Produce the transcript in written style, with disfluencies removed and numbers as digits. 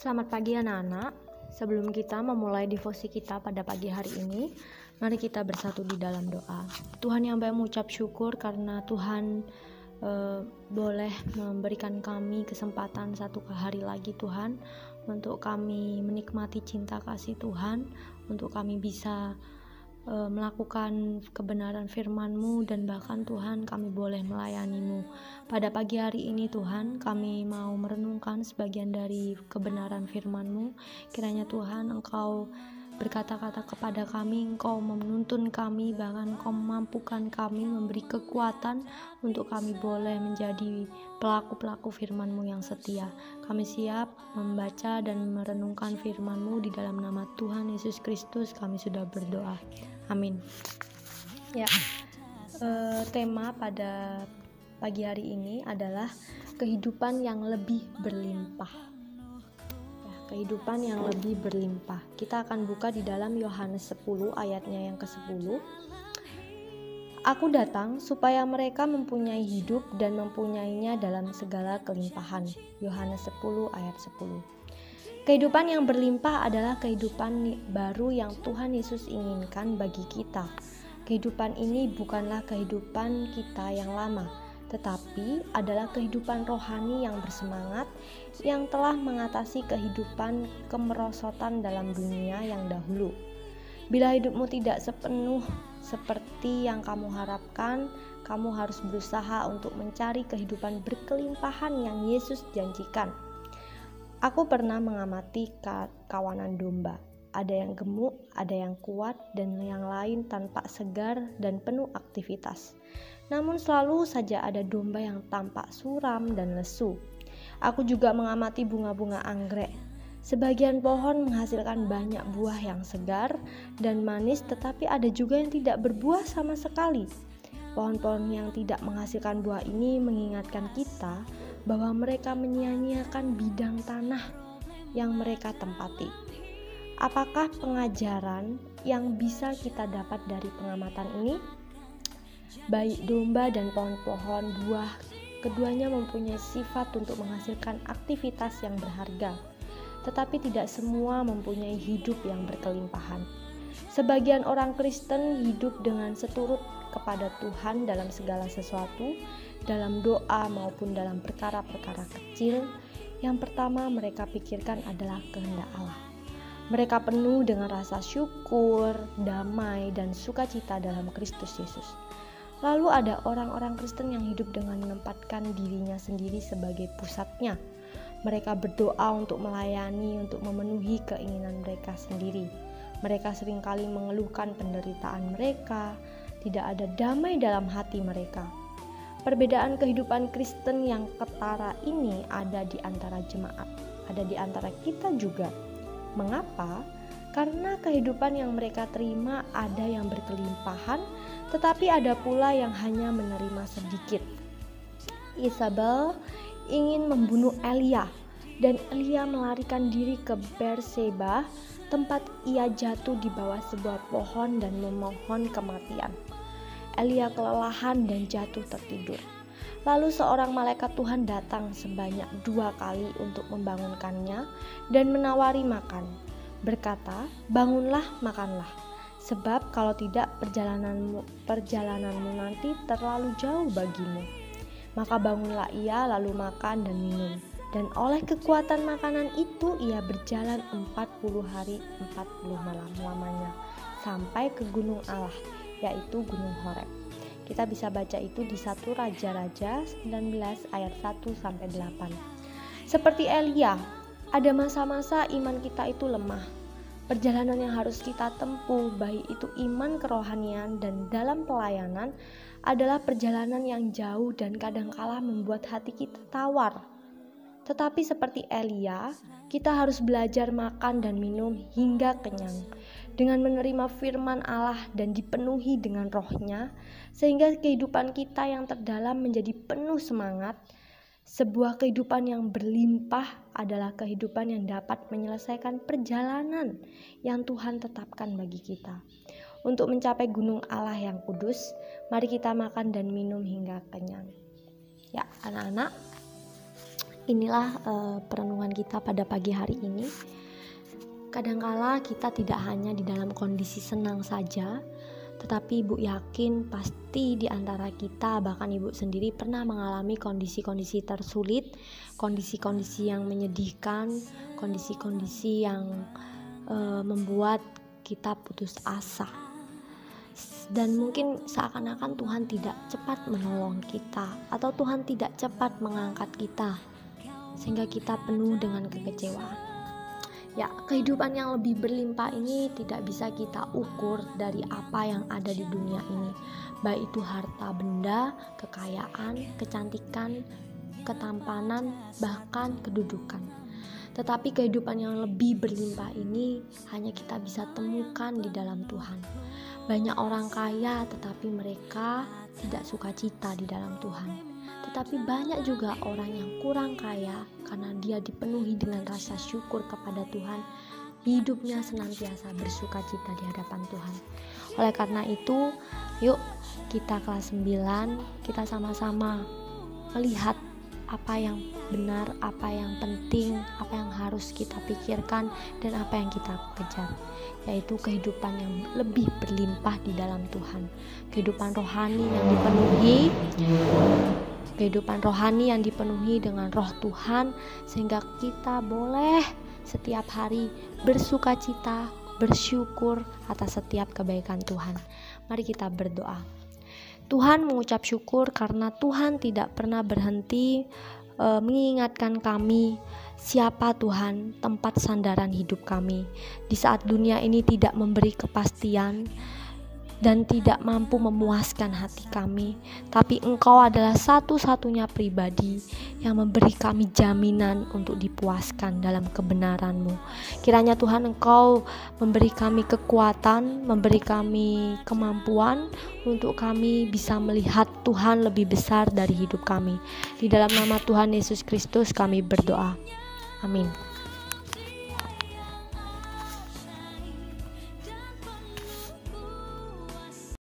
Selamat pagi anak-anak. Sebelum kita memulai devosi kita pada pagi hari ini, mari kita bersatu di dalam doa. Tuhan yang baik, mengucap syukur karena Tuhan boleh memberikan kami kesempatan satu hari lagi Tuhan, untuk kami menikmati cinta kasih Tuhan, untuk kami bisa melakukan kebenaran firman-Mu, dan bahkan Tuhan kami boleh melayani-Mu. Pada pagi hari ini Tuhan, kami mau merenungkan sebagian dari kebenaran firman-Mu. Kiranya Tuhan Engkau berkata-kata kepada kami, Engkau menuntun kami, bahkan Engkau memampukan kami, memberi kekuatan untuk kami boleh menjadi pelaku-pelaku firman-Mu yang setia. Kami siap membaca dan merenungkan firman-Mu. Di dalam nama Tuhan Yesus Kristus kami sudah berdoa. Amin. Ya, tema pada pagi hari ini adalah kehidupan yang lebih berlimpah. Ya, kehidupan yang lebih berlimpah. Kita akan buka di dalam Yohanes 10 ayatnya yang ke-10. Aku datang supaya mereka mempunyai hidup dan mempunyainya dalam segala kelimpahan. Yohanes 10 ayat 10. Kehidupan yang berlimpah adalah kehidupan baru yang Tuhan Yesus inginkan bagi kita. Kehidupan ini bukanlah kehidupan kita yang lama, tetapi adalah kehidupan rohani yang bersemangat, yang telah mengatasi kehidupan kemerosotan dalam dunia yang dahulu. Bila hidupmu tidak sepenuh seperti yang kamu harapkan, kamu harus berusaha untuk mencari kehidupan berkelimpahan yang Yesus janjikan. Aku pernah mengamati kawanan domba. Ada yang gemuk, ada yang kuat, dan yang lain tanpa segar dan penuh aktivitas. Namun selalu saja ada domba yang tampak suram dan lesu. Aku juga mengamati bunga-bunga anggrek. Sebagian pohon menghasilkan banyak buah yang segar dan manis, tetapi ada juga yang tidak berbuah sama sekali. Pohon-pohon yang tidak menghasilkan buah ini mengingatkan kita bahwa mereka menyia-nyiakan bidang tanah yang mereka tempati. Apakah pengajaran yang bisa kita dapat dari pengamatan ini? Baik domba dan pohon-pohon buah, keduanya mempunyai sifat untuk menghasilkan aktivitas yang berharga, tetapi tidak semua mempunyai hidup yang berkelimpahan. Sebagian orang Kristen hidup dengan seturut kepada Tuhan dalam segala sesuatu, dalam doa maupun dalam perkara-perkara kecil. Yang pertama mereka pikirkan adalah kehendak Allah. Mereka penuh dengan rasa syukur, damai, dan sukacita dalam Kristus Yesus. Lalu ada orang-orang Kristen yang hidup dengan menempatkan dirinya sendiri sebagai pusatnya. Mereka berdoa untuk melayani, untuk memenuhi keinginan mereka sendiri. Mereka seringkali mengeluhkan penderitaan mereka, tidak ada damai dalam hati mereka. Perbedaan kehidupan Kristen yang ketara ini ada di antara jemaat, ada di antara kita juga. Mengapa? Karena kehidupan yang mereka terima ada yang berkelimpahan, tetapi ada pula yang hanya menerima sedikit. Isabel ingin membunuh Elia, dan Elia melarikan diri ke Berseba, tempat ia jatuh di bawah sebuah pohon dan memohon kematian. Elia kelelahan dan jatuh tertidur. Lalu seorang malaikat Tuhan datang sebanyak 2 kali untuk membangunkannya dan menawari makan. Berkata, bangunlah, makanlah, sebab kalau tidak perjalananmu nanti terlalu jauh bagimu. Maka bangunlah ia lalu makan dan minum. Dan oleh kekuatan makanan itu ia berjalan 40 hari 40 malam lamanya sampai ke gunung Allah, yaitu Gunung Horeb. Kita bisa baca itu di 1 Raja-Raja 19 ayat 1-8. Seperti Elia, ada masa-masa iman kita itu lemah. Perjalanan yang harus kita tempuh, baik itu iman kerohanian dan dalam pelayanan, adalah perjalanan yang jauh dan kadangkala membuat hati kita tawar. Tetapi seperti Elia, kita harus belajar makan dan minum hingga kenyang, dengan menerima firman Allah dan dipenuhi dengan rohnya, sehingga kehidupan kita yang terdalam menjadi penuh semangat. Sebuah kehidupan yang berlimpah adalah kehidupan yang dapat menyelesaikan perjalanan yang Tuhan tetapkan bagi kita. Untuk mencapai gunung Allah yang kudus, mari kita makan dan minum hingga kenyang. Ya, anak-anak, Inilah perenungan kita pada pagi hari ini. Kadangkala kita tidak hanya di dalam kondisi senang saja, tetapi Ibu yakin pasti di antara kita, bahkan Ibu sendiri pernah mengalami kondisi-kondisi tersulit, kondisi-kondisi yang menyedihkan, kondisi-kondisi yang membuat kita putus asa. Dan mungkin seakan-akan Tuhan tidak cepat menolong kita, atau Tuhan tidak cepat mengangkat kita, sehingga kita penuh dengan kekecewaan. Ya, kehidupan yang lebih berlimpah ini tidak bisa kita ukur dari apa yang ada di dunia ini, baik itu harta benda, kekayaan, kecantikan, ketampanan, bahkan kedudukan. Tetapi kehidupan yang lebih berlimpah ini hanya kita bisa temukan di dalam Tuhan. Banyak orang kaya tetapi mereka tidak sukacita di dalam Tuhan. Tetapi banyak juga orang yang kurang kaya karena dia dipenuhi dengan rasa syukur kepada Tuhan. Hidupnya senantiasa bersukacita di hadapan Tuhan. Oleh karena itu, yuk kita kelas 9, kita sama-sama melihat apa yang benar, apa yang penting, apa yang harus kita pikirkan, dan apa yang kita kejar, yaitu kehidupan yang lebih berlimpah di dalam Tuhan, kehidupan rohani yang dipenuhi dengan roh Tuhan, sehingga kita boleh setiap hari bersukacita, bersyukur atas setiap kebaikan Tuhan. Mari kita berdoa. Tuhan, mengucap syukur karena Tuhan tidak pernah berhenti mengingatkan kami siapa Tuhan, tempat sandaran hidup kami. Di saat dunia ini tidak memberi kepastian dan tidak mampu memuaskan hati kami, tapi Engkau adalah satu-satunya pribadi yang memberi kami jaminan untuk dipuaskan dalam kebenaran-Mu. Kiranya Tuhan Engkau memberi kami kekuatan, memberi kami kemampuan untuk kami bisa melihat Tuhan lebih besar dari hidup kami. Di dalam nama Tuhan Yesus Kristus kami berdoa. Amin.